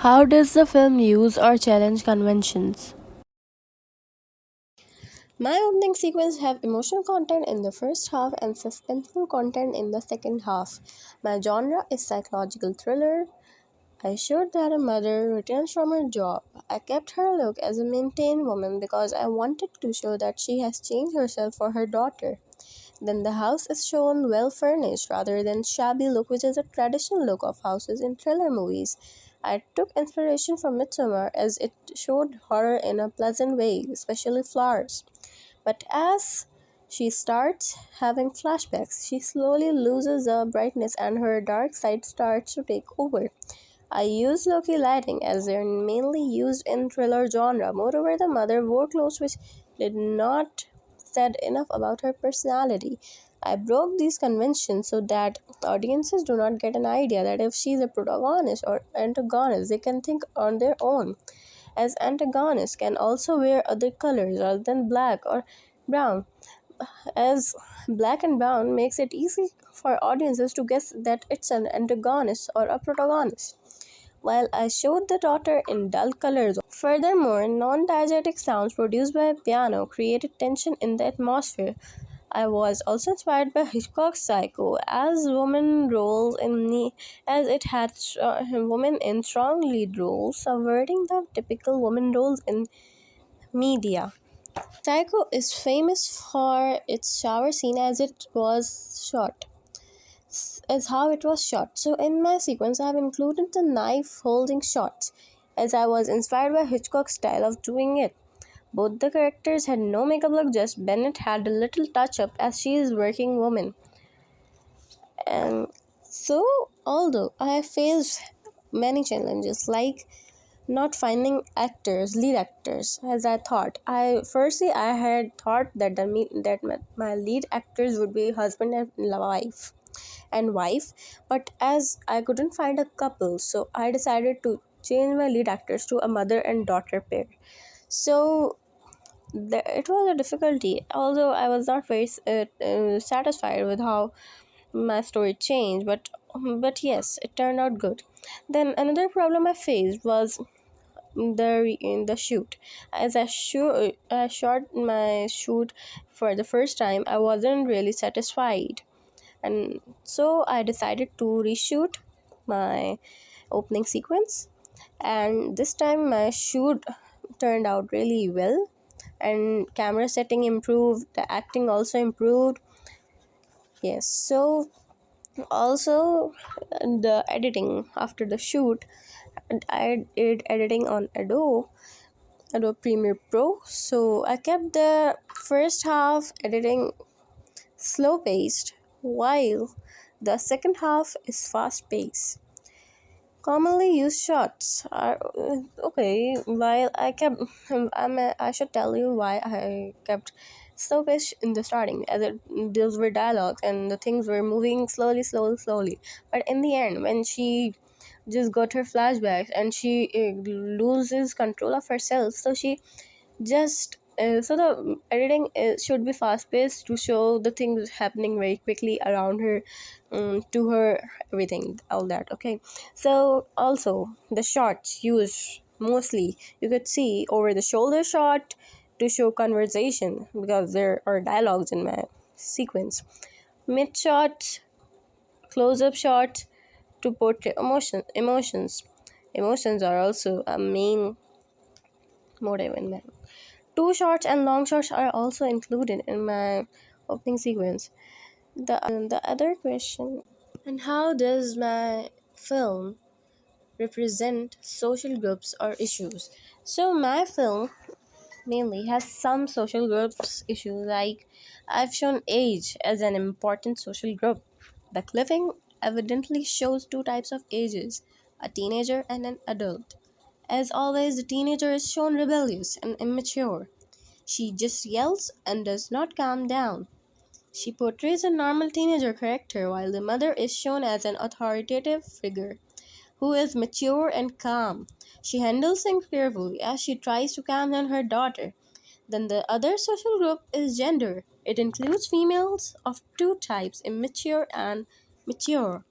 How does the film use or challenge conventions? My opening sequence have emotional content in the first half and suspenseful content in the second half. My genre is psychological thriller. I showed that a mother returns from her job. I kept her look as a maintained woman because I wanted to show that she has changed herself for her daughter. Then the house is shown well furnished rather than shabby look, which is a traditional look of houses in thriller movies. I took inspiration from Midsommar as it showed horror in a pleasant way, especially flowers. But as she starts having flashbacks, she slowly loses the brightness and her dark side starts to take over. I used low-key lighting as they're mainly used in thriller genre. Moreover, the mother wore clothes which did not said enough about her personality. I broke these conventions so that audiences do not get an idea that if she's a protagonist or antagonist, they can think on their own. As antagonists can also wear other colors other than black or brown, as black and brown makes it easy for audiences to guess that it's an antagonist or a protagonist while I showed the daughter in dull colors. Furthermore, non diegetic sounds produced by a piano created tension in the atmosphere. I was also inspired by Hitchcock's Psycho, as it had women in strong lead roles, subverting the typical woman roles in media. Psycho is famous for its shower scene as how it was shot. So in my sequence, I have included the knife holding shots, as I was inspired by Hitchcock's style of doing it. Both the characters had no makeup look, just Bennett had a little touch up as she is working woman. And so, although I faced many challenges like not finding lead actors, as I thought. I had thought that my lead actors would be husband and wife, but as I couldn't find a couple, so I decided to change my lead actors to a mother and daughter pair. So it was a difficulty, although I was not very satisfied with how my story changed, but yes, it turned out good. Then another problem I faced was in the shoot. As I shot my shoot for the first time, I wasn't really satisfied, and so I decided to reshoot my opening sequence. And this time my shoot turned out really well, and camera setting improved, the acting also improved. Yes, so also the editing after the shoot, I did editing on Adobe Premiere Pro. So I kept the first half editing slow paced while the second half is fast paced. Commonly used shots are okay. While I kept, I should tell you why I kept slow pace in the starting, as those were dialogues and the things were moving slowly, slowly, slowly. But in the end, when she just got her flashbacks and she loses control of herself, so she just so the editing should be fast paced to show the things happening very quickly around her, to her, everything, all that. Okay, so also the shots used mostly, you could see over the shoulder shot to show conversation because there are dialogues in my sequence. Mid shots, close up shots to portray emotions are also a main motive in my. Two shots and long shots are also included in my opening sequence. The other question, and how does my film represent social groups or issues? So my film mainly has some social groups issues, like I've shown age as an important social group. The clipping evidently shows two types of ages, a teenager and an adult. As always, the teenager is shown rebellious and immature. She just yells and does not calm down. She portrays a normal teenager character, while the mother is shown as an authoritative figure who is mature and calm. She handles things carefully as she tries to calm down her daughter. Then the other social group is gender. It includes females of two types, immature and mature.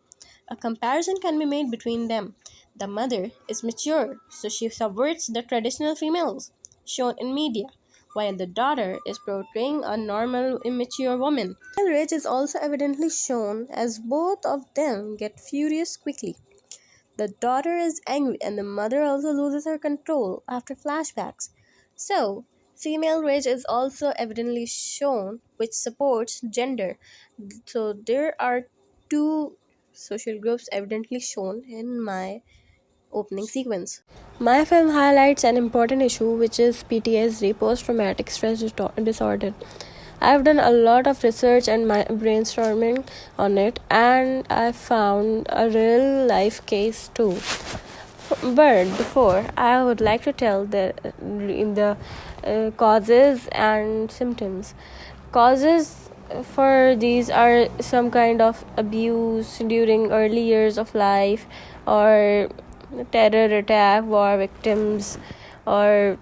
A comparison can be made between them. The mother is mature, so she subverts the traditional females shown in media, while the daughter is portraying a normal, immature woman. Female rage is also evidently shown as both of them get furious quickly. The daughter is angry, and the mother also loses her control after flashbacks. So, female rage is also evidently shown, which supports gender. So, there are two social groups evidently shown in my opening sequence. My film highlights an important issue, which is PTSD, post traumatic stress disorder. I've done a lot of research and my brainstorming on it, and I found a real life case too. But before, I would like to tell the causes and symptoms. Causes for these are some kind of abuse during early years of life, or terror attack, war victims, or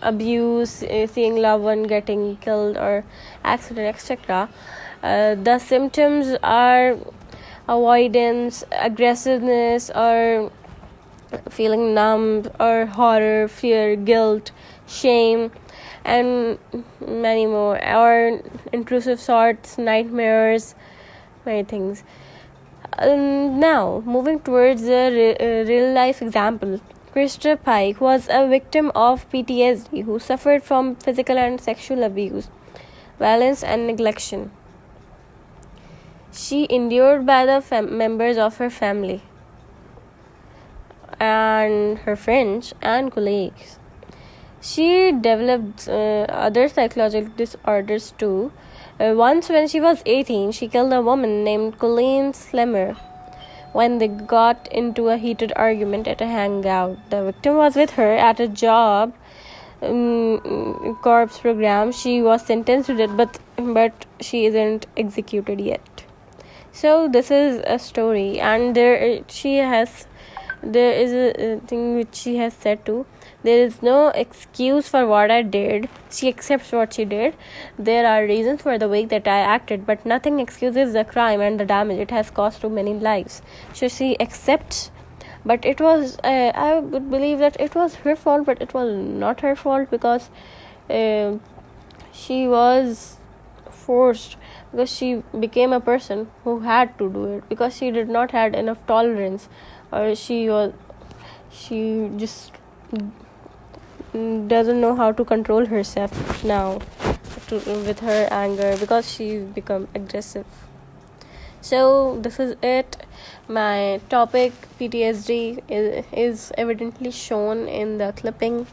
abuse, seeing loved one getting killed, or accident, etc. The symptoms are avoidance, aggressiveness, or feeling numb, or horror, fear, guilt, shame, and many more, or intrusive thoughts, nightmares, many things. Now, moving towards a real life example. Krista Pike was a victim of PTSD who suffered from physical and sexual abuse, violence, and neglection. She endured by the members of her family and her friends and colleagues. She developed other psychological disorders too. Once, when she was 18, she killed a woman named Colleen Slemmer when they got into a heated argument at a hangout. The victim was with her at a job corps program. She was sentenced to death, but she isn't executed yet. So this is a story, and there is a thing which she has said too. There is no excuse for what I did. She accepts what she did. There are reasons for the way that I acted, but nothing excuses the crime and the damage it has caused to many lives. So she accepts, but it was, I would believe that it was her fault, but it was not her fault, because she was forced, because she became a person who had to do it, because she did not had enough tolerance, or she just doesn't know how to control herself now with her anger, because she become aggressive. So this is it. My topic, PTSD, is evidently shown in the clipping.